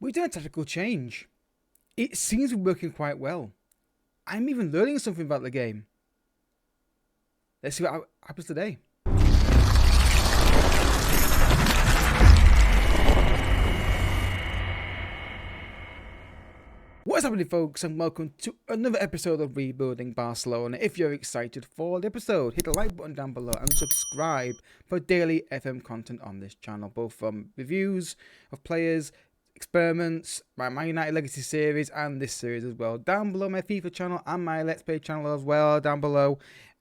We've done a tactical change. It seems to be working quite well. I'm even learning something about the game. Let's see what happens today. What's happening, folks, and welcome to another episode of Rebuilding Barcelona. If you're excited for the episode, hit the like button down below and subscribe for daily FM content on this channel, both from reviews of players, experiments, my Man United Legacy series, and this series as well. Down below, my FIFA channel and my Let's Play channel as well, down below.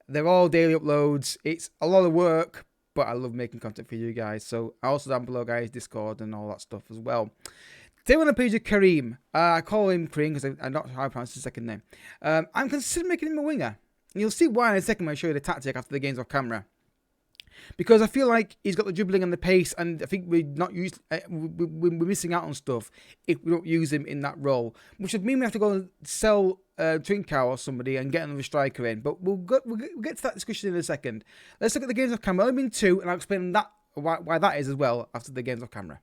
They're all daily uploads. It's a lot of work, but I love making content for you guys. So also down below, guys, Discord and all that stuff as well. Today we're on the page of Kareem. I call him Kareem because I'm not sure how I pronounce his second name. I'm considering making him a winger. And you'll see why in a second when I show you the tactic after the game's off camera. Because I feel like he's got the dribbling and the pace, and I think we're missing out on stuff if we don't use him in that role. Which would mean we have to go and sell Trincao or somebody and get another striker in. But we'll get to that discussion in a second. Let's look at the games off camera. I've only been two, and I'll explain that why that is as well after the games off camera.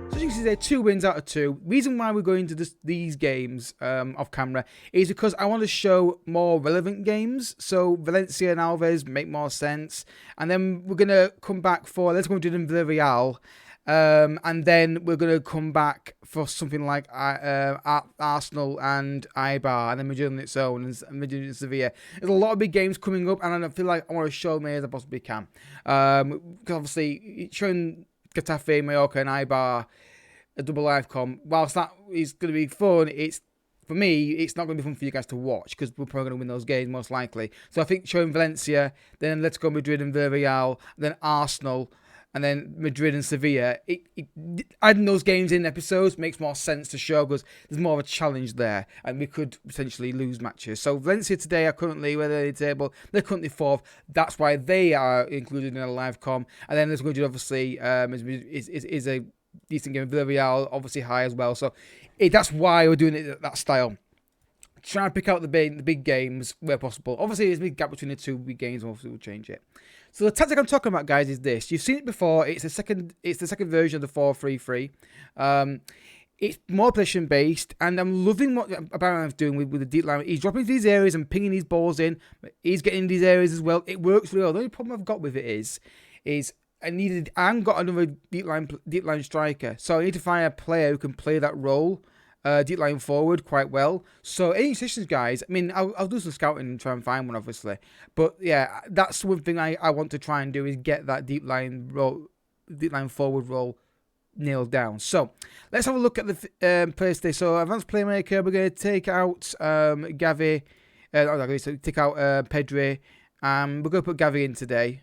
As you can see there, 2 wins out of 2. Reason why we're going to these games off camera is because I want to show more relevant games. So Valencia and Alves make more sense. And then we're going to come back for, let's go and do them Villarreal. And then we're going to come back for something like Arsenal and Eibar, and then Madrid on its own, and Madrid and Sevilla. There's a lot of big games coming up, and I feel like I want to show me as I possibly can. Because obviously, showing Getafe, Mallorca, and Eibar a double live com, whilst that is going to be fun, for me, it's not going to be fun for you guys to watch because we're probably going to win those games most likely. So I think showing Valencia, then let's go Madrid and Villarreal, then Arsenal, and then Madrid and Sevilla. Adding those games in episodes makes more sense to show because there's more of a challenge there, and we could potentially lose matches. So Valencia today are currently, where they're in the table, they're currently 4th. That's why they are included in a live com. And then there's Madrid, obviously, is a decent game. Villarreal, obviously high as well. So that's why we're doing it that style. Trying to pick out the big games where possible. Obviously, there's a big gap between the 2 big games. Obviously, we'll change it. So the tactic I'm talking about, guys, is this. You've seen it before. It's the second version of the 4-3-3. It's more position based, and I'm loving what Abramov's doing with the deep line. He's dropping into these areas and pinging these balls in. He's getting in these areas as well. It works really well. The only problem I've got with it is I haven't got another deep line striker, so I need to find a player who can play that role, deep line forward, quite well. So any suggestions, guys? I mean, I'll do some scouting and try and find one, obviously. But yeah, that's one thing I want to try and do is get that deep line forward role nailed down. So let's have a look at the players today. So advanced playmaker, we're going to take out Gavi. So take out Pedri. We're going to put Gavi in today.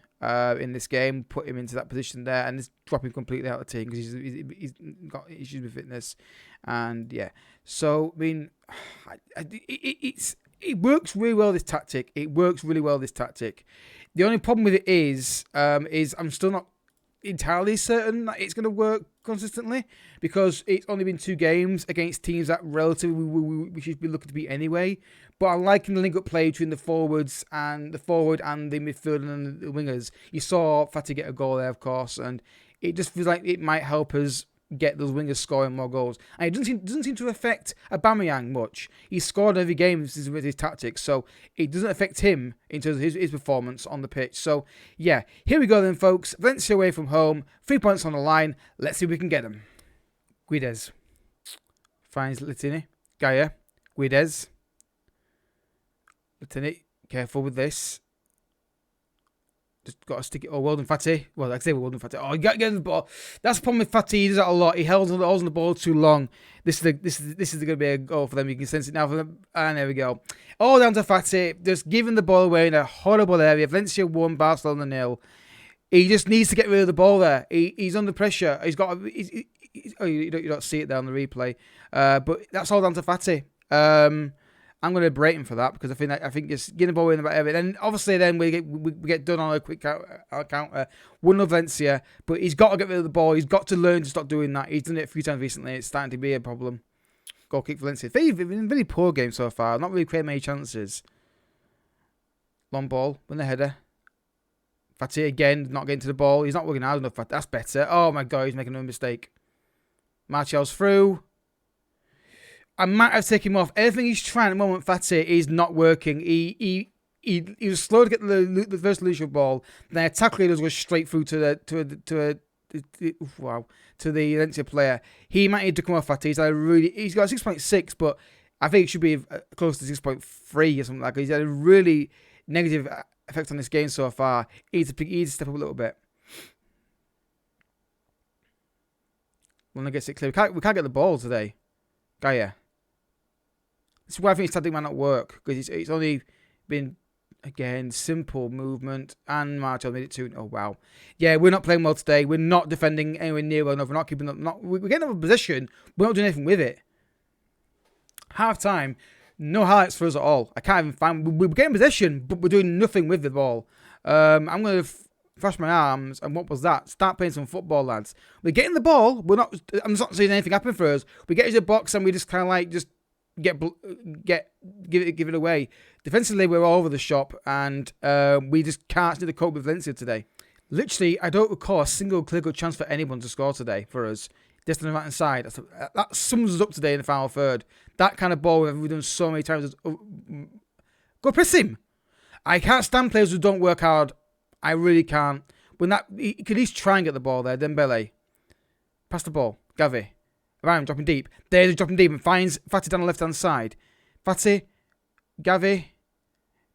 in this game, put him into that position there, and just drop him completely out of the team because he's got issues with fitness. And yeah, so I mean, it works really well, this tactic. It works really well, this tactic. The only problem with it is I'm still not entirely certain that it's going to work consistently, because it's only been 2 games against teams that relatively we should be looking to beat anyway. But I'm liking the link-up play between the forward and the midfield and the wingers. You saw Fatty get a goal there, of course, and it just feels like it might help us get those wingers scoring more goals. And it doesn't seem to affect Aubameyang much. He's scored every game with his tactics, so it doesn't affect him in terms of his performance on the pitch. So yeah, here we go then, folks. Valencia away from home, 3 points on the line. Let's see if we can get them. Guedes finds Latini. Gaia. Guedes. Latini, careful with this. Just got to stick it. Oh, well done, Fatty. Well, like I say, well done, Fatty. Oh, you got to get the ball. That's the problem with Fatty. He does that a lot. He holds on the ball too long. This is going to be a goal for them. You can sense it now for them. And there we go. All down to Fatty. Just giving the ball away in a horrible area. Valencia 1, Barcelona 0. He just needs to get rid of the ball there. He's under pressure. He's got. You don't see it there on the replay. But that's all down to Fatty. I'm going to berate him for that, because I think just getting the ball in the right area. Then obviously we get done on a quick counter. 1-0 Valencia, but he's got to get rid of the ball. He's got to learn to stop doing that. He's done it a few times recently. It's starting to be a problem. Goal kick Valencia. Very poor game so far. Not really creating many chances. Long ball, win the header. Fatty again, not getting to the ball. He's not working hard enough. That's better. Oh my God, he's making a mistake. Martial's through. I might have taken him off. Everything he's trying at the moment, Fatty, is not working. He was slow to get the first leadership ball. Then tackle does go straight through to the Valencia player. He might need to come off, Fatty. He's got 6.6, but I think it should be close to 6.3 or something like that. He's had a really negative effect on this game so far. He needs to step up a little bit. When I get it clear, we can't get the ball today. Gaia. This is why I think his tactic might not work, because it's only been, again, simple movement, and Martial made it 2. Oh, wow. Yeah, we're not playing well today. We're not defending anywhere near well enough. We're not keeping up. We're getting up a position. We're not doing anything with it. Half time, no highlights for us at all. I can't even find. We're getting possession, but we're doing nothing with the ball. I'm going to flash my arms, and what was that? Start playing some football, lads. We're getting the ball. I'm not seeing anything happen for us. We get into the box, and we just kind of like just give it away. Defensively, we're all over the shop, and we just can't seem to cope with Valencia today. Literally, I don't recall a single clear-cut chance for anyone to score today for us. Just on the right-hand side. That sums us up today in the final third. That kind of ball we've done so many times. Go press him. I can't stand players who don't work hard. I really can't. He could at least try and get the ball there. Dembele. Pass the ball. Gavi. Around, dropping deep. There's dropping deep and finds Fatty down the left-hand side. Fatty. Gavi.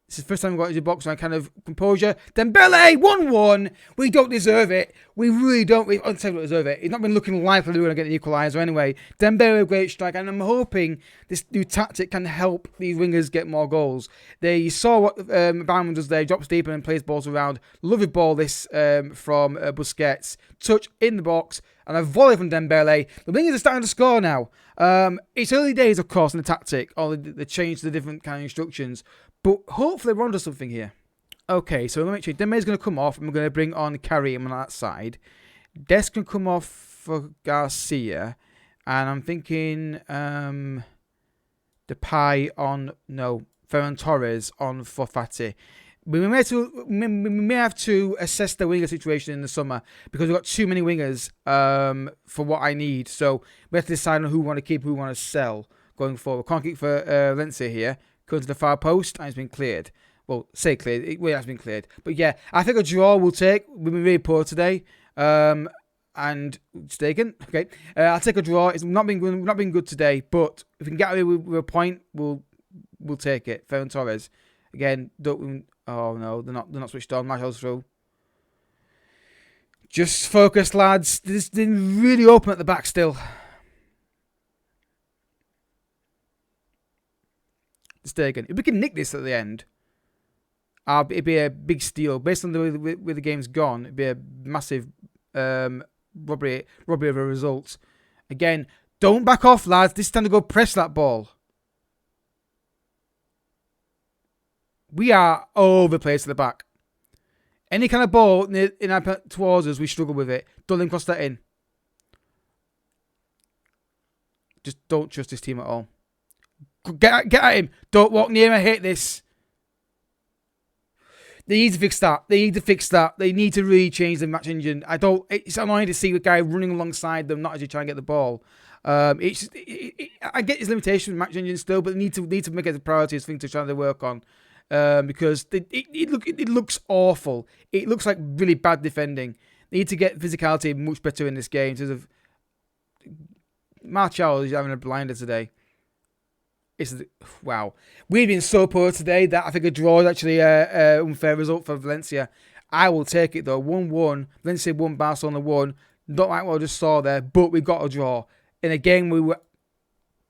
This is the first time we've got into the box, so I kind of composure. Dembele, 1-1. We don't deserve it. We really don't. We don't deserve it. He's not been looking likely we're going to get the equaliser anyway. Dembele, a great strike, and I'm hoping this new tactic can help these wingers get more goals. You saw what Bauman does there. He drops deep and plays balls around. Lovely ball this from Busquets. Touch in the box. And a volley from Dembele. The wingers are starting to score now. It's early days, of course, in the tactic, or the change to the different kind of instructions. But hopefully we're onto something here. Okay, so let me make sure Dembele's going to come off, and we're going to bring on Karim on that side. Des can come off for Garcia. And I'm thinking Depay on, no, Ferran Torres on for Fatty. We may have to assess the winger situation in the summer, because we've got too many wingers for what I need. So we have to decide on who we want to keep, who we want to sell going forward. Can't keep for Valencia here. Going to the far post, and it's been cleared. Well, say cleared. It has been cleared. But yeah, I think a draw will take. We've been really poor today. And mistaken. Okay, I'll take a draw. It's not been good today. But if we can get away with a point, we'll take it. Ferran Torres again. Oh no, they're not switched on. Martial's through. Just focus, lads. This didn't really open at the back still. Stegen. If we can nick this at the end, it'd be a big steal. Based on the way the game's gone, it'd be a massive robbery of a result. Again, don't back off, lads. This is time to go press that ball. We are all over the place at the back. Any kind of ball towards us, we struggle with it. Don't let him cross that in. Just don't trust this team at all. Get at him. Don't walk near him. I hate this. They need to fix that. They need to really change the match engine. It's annoying to see the guy running alongside them, not actually trying to get the ball. I get his limitations with match engine still, but they need to make it a priority as thing to try to work on. Because it looks awful. It looks like really bad defending. They need to get physicality much better in this game. In terms of Martial is having a blinder today. Wow. We've been so poor today that I think a draw is actually an unfair result for Valencia. I will take it though. 1-1. Valencia 1, Barcelona 1. Not like what I just saw there, but we got a draw. In a game we were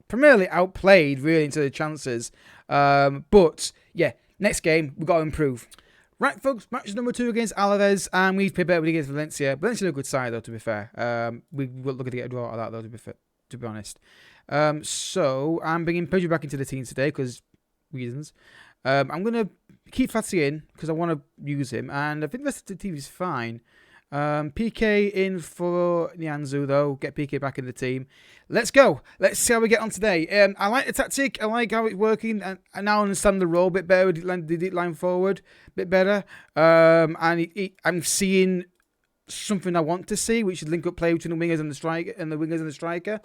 primarily outplayed really into the chances. But yeah, next game we've got to improve. Right, folks, match number 2 against Alaves, and we've played better against Valencia. Valencia are a good side though, to be fair. We were looking to get a draw out of that though, to be honest. So I'm bringing Pedro back into the team today because reasons. I'm going to keep Fatih in because I want to use him, and I think the rest of the team is fine. PK in for Nianzou though. Get PK back in the team. Let's go. Let's see how we get on today. I like the tactic. I like how it's working, and I now understand the role a bit better. Did it line forward a bit better. And I'm seeing something I want to see, which is link up play between the wingers and the striker, striker.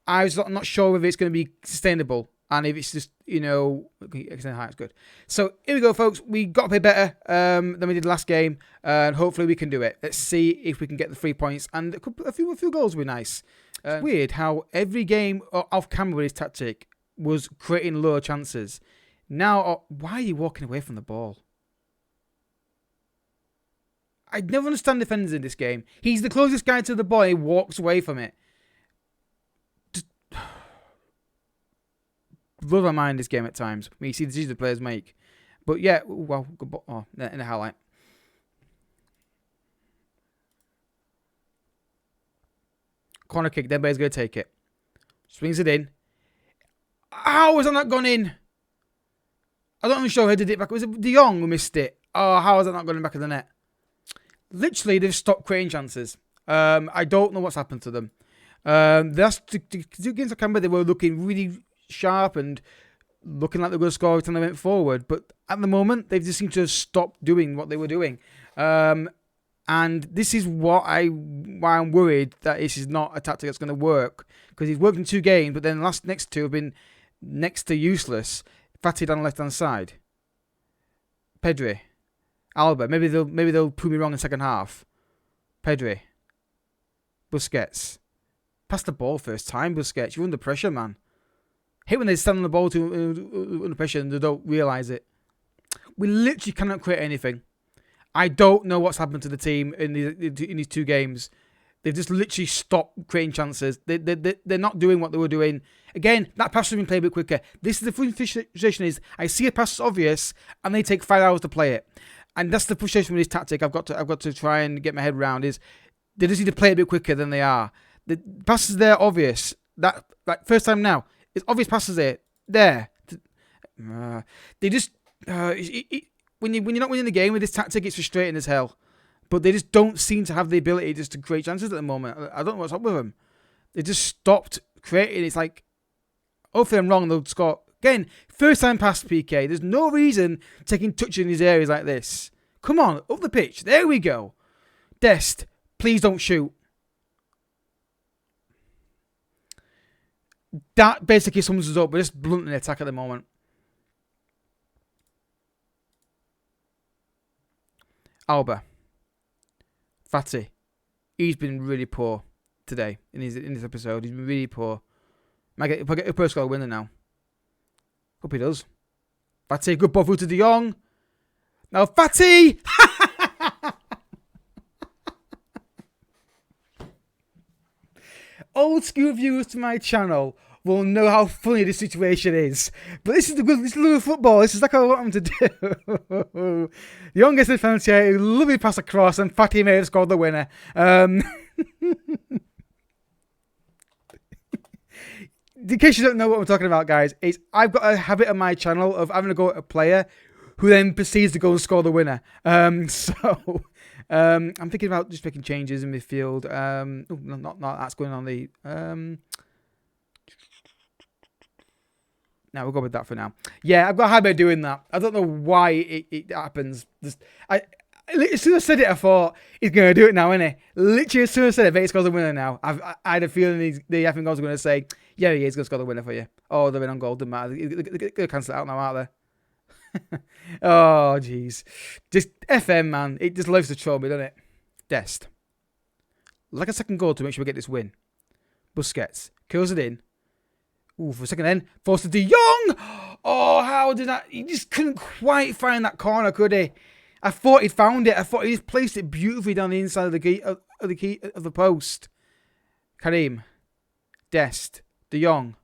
I was not sure if it's going to be sustainable, and if it's just, extend height is good. So here we go, folks. We got to play better than we did last game, and hopefully we can do it. Let's see if we can get the 3 points, and a few goals would be nice. It's weird how every game off camera with his tactic was creating lower chances. Now, why are you walking away from the ball? I never understand defenders in this game. He's the closest guy to the ball. He walks away from it. Blow my mind this game at times. When you see the decisions the players make. But yeah, well, in the highlight. Corner kick, Dembele's going to take it. Swings it in. How has that not gone in? I'm not even sure who did it back. Was it De Jong who missed it? Oh, how has that not gone in back of the net? Literally, they've stopped creating chances. I don't know what's happened to them. Against the camera, they were looking really sharp and looking like they were going to score every time they went forward. But at the moment, they just seem to have stopped doing what they were doing. And this is why I'm worried that this is not a tactic that's going to work. Because he's worked in 2 games, but then the next 2 have been next to useless. Fatih down the left-hand side. Pedri. Alba. Maybe they'll prove me wrong in the second half. Pedri. Busquets. Pass the ball first time, Busquets. You're under pressure, man. Hate when they stand on the ball under pressure and they don't realise it. We literally cannot create anything. I don't know what's happened to the team in these 2 games. They've just literally stopped creating chances. They're not doing what they were doing. Again, that pass should have been played a bit quicker. This is the frustration is I see a pass that's obvious and they take 5 hours to play it. And that's the frustration with this tactic. I've got to try and get my head around is they just need to play it a bit quicker than they are. The passes there obvious. That like first time now. It's obvious passes there. They just when you're not winning the game with this tactic, it's frustrating as hell. But they just don't seem to have the ability just to create chances at the moment. I don't know what's up with them. They just stopped creating. It's like, hopefully I'm wrong. They'll score again. First time pass PK. There's no reason taking touch in these areas like this. Come on, up the pitch. There we go. Dest, please don't shoot. That basically sums us up. We're just blunting the attack at the moment. Alba. Fatih. He's been really poor today in this episode. He's been really poor. Might get a first goal winner now. Hope he does. Fatih, good ball through to De Jong. Now Fatih! Old school viewers to my channel will know how funny the situation is. But this is the good. This is little football. This is like what I want them to do. Young gets the penalty, lovely pass across, and Fatty may have scored the winner. In case you don't know what I'm talking about, guys, is I've got a habit on my channel of having to go at a player who then proceeds to go and score the winner. I'm thinking about just making changes in midfield. Not that's going on the. Now we'll go with that for now. Yeah, I've got a habit of doing that. I don't know why it happens. As soon as I said it, I thought he's going to do it now, isn't he? Literally, as soon as I said it, Vate scores the winner now. I had a feeling the effing goals were going to say, yeah, he is going to score the winner for you. Oh, they're in on goal. Doesn't matter. They're going to cancel it out now, aren't they? Oh, jeez. Just FM, man. It just loves to troll me, doesn't it? Dest. Like a second goal to make sure we get this win. Busquets. Curls it in. Ooh, for a second then. Forced to De Jong. Oh, how did that? He just couldn't quite find that corner, could he? I thought he'd found it. I thought he just placed it beautifully down the inside of the post. Karim. Dest. De Jong.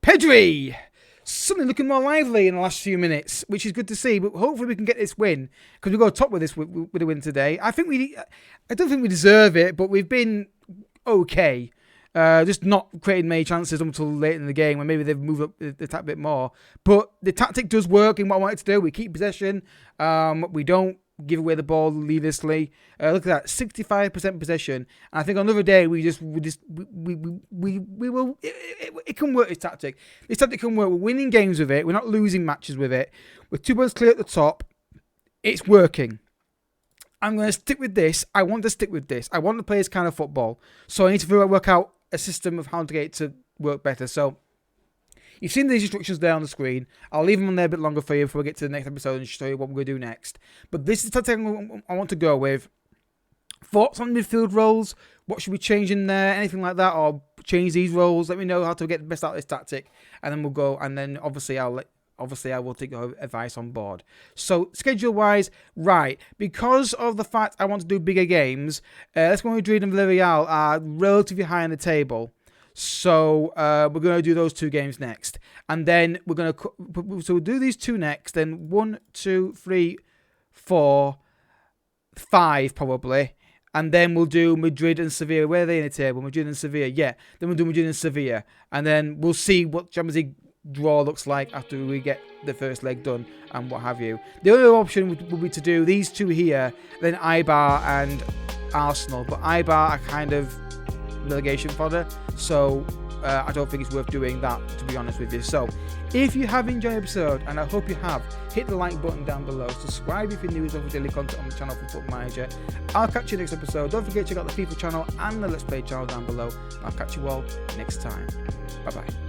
Pedri. Suddenly looking more lively in the last few minutes, which is good to see. But hopefully we can get this win because we go top with this with a win today. I don't think we deserve it, but we've been okay. Just not creating many chances until late in the game when maybe they've moved up the attack a bit more. But the tactic does work in what I want it to do. We keep possession. We don't give away the ball needlessly. Look at that, 65% possession. And I think on another day we will. It can work. This tactic can work. We're winning games with it. We're not losing matches with it. With 2 points clear at the top, it's working. I'm going to stick with this. I want to stick with this. I want to play this kind of football. So I need to work out a system of how to get it to work better. So you've seen these instructions there on the screen. I'll leave them on there a bit longer for you before we get to the next episode and show you what we're going to do next. But this is the tactic I want to go with. Thoughts on midfield roles? What should we change in there? Anything like that? Or change these roles? Let me know how to get the best out of this tactic. And then we'll go. And then obviously I will take your advice on board. So, schedule-wise, right, because of the fact I want to do bigger games, Atletico Madrid and Villarreal are relatively high on the table. So, we're going to do those 2 games next. And then we're going to... So, we'll do these 2 next. Then 1, 2, 3, 4, 5 probably. And then we'll do Madrid and Sevilla. Where are they in the table? Madrid and Sevilla, yeah. Then we'll do Madrid and Sevilla. And then we'll see what Champions League draw looks like after we get the first leg done and what have you. The other option would be to do these 2 here, then Eibar and Arsenal. But Eibar are kind of relegation fodder, so I don't think it's worth doing that, to be honest with you. So if you have enjoyed the episode, and I hope you have, hit the like button down below, subscribe if you're new for daily content on the channel for Football Manager. I'll catch you next episode. Don't forget to check out the FIFA channel and the Let's Play channel down below. I'll catch you all next time. Bye bye.